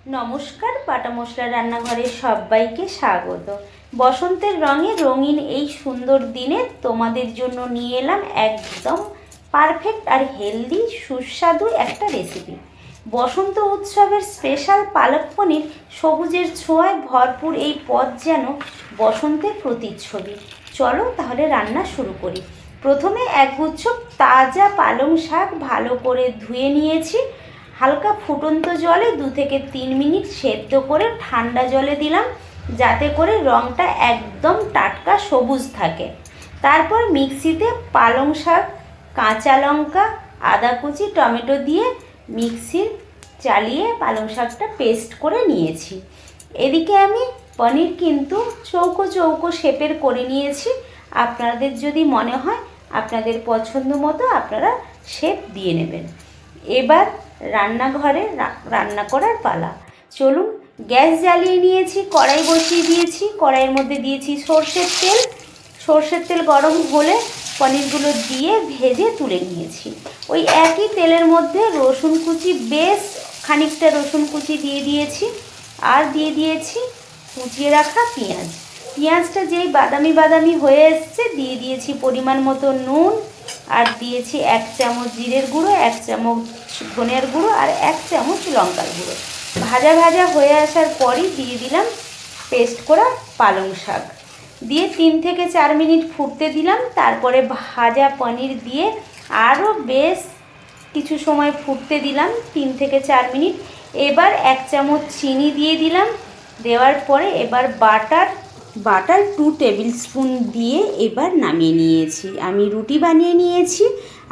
নমস্কার, বাটা মশলা রান্নাঘরে সবাইকে স্বাগত। বসন্তের রঙে রঙিন এই সুন্দর দিনে তোমাদের জন্য নিয়ে এলাম একদম পারফেক্ট আর হেলদি সুস্বাদু একটা রেসিপি। বসন্ত উৎসবের স্পেশাল পালক পনির, সবুজের ছোঁয়ায় ভরপুর এই পদ যেন বসন্তের প্রতিচ্ছবি। চলো তাহলে রান্না শুরু করি। প্রথমে একগুচ্ছ তাজা পালং শাক ভালো করে ধুয়ে নিয়েছি। হালকা ফুটন্ত জলে 2 থেকে 3 মিনিট সেদ্ধ করে ঠান্ডা জলে দিলাম, যাতে করে রঙটা একদম টাটকা সবুজ থাকে। তারপর মিক্সিতে পালং শাক, কাঁচা লঙ্কা, আদা কুচি, টমেটো দিয়ে মিক্সির চালিয়ে পালং শাকটা পেস্ট করে নিয়েছি। এদিকে আমি পনির কিন্তু চৌকো চৌকো শেপের করে নিয়েছি। আপনাদের যদি মনে হয় আপনাদের পছন্দ মতো আপনারা শেপ দিয়ে নেবেন। এবার রান্নাঘরে রান্না করার পালা। চলুন, গ্যাস জ্বালিয়ে নিয়েছি, কড়াই বসিয়ে দিয়েছি। কড়াইয়ের মধ্যে দিয়েছি সর্ষের তেল। সর্ষের তেল গরম হলে পনিরগুলো দিয়ে ভেজে তুলে নিয়েছি। ওই একই তেলের মধ্যে রসুন কুচি, বেশ খানিকটা রসুন কুচি দিয়ে দিয়েছি। আর দিয়ে দিয়েছি কুচিয়ে রাখা পেঁয়াজ। পেঁয়াজটা যেই বাদামি বাদামি হয়ে এসছে, দিয়ে দিয়েছি পরিমাণ মতো নুন, আর দিয়েছি 1 চামচ জিরের গুঁড়ো, 1 চামচ ধনের গুঁড়ো আর 1 চামচ লঙ্কার গুঁড়ো। ভাজা ভাজা হয়ে আসার পরই দিয়ে দিলাম পেস্ট করা পালং শাক। দিয়ে 3 থেকে 4 মিনিট ফুটতে দিলাম। তারপরে ভাজা পনির দিয়ে আরও বেশ কিছু সময় ফুটতে দিলাম, 3 থেকে 4 মিনিট। এবার 1 চামচ চিনি দিয়ে দিলাম। দেওয়ার পরে এবার বাটার 2 টেবিল স্পুন দিয়ে এবার নামিয়ে নিয়েছি। আমি রুটি বানিয়ে নিয়েছি,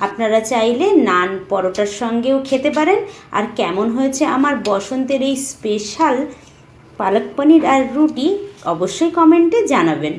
আপনারা চাইলে নান পরোটার সঙ্গেও খেতে পারেন। আর কেমন হয়েছে আমার বসন্তের এই স্পেশাল পালক পনির আর রুটি অবশ্যই কমেন্টে জানাবেন।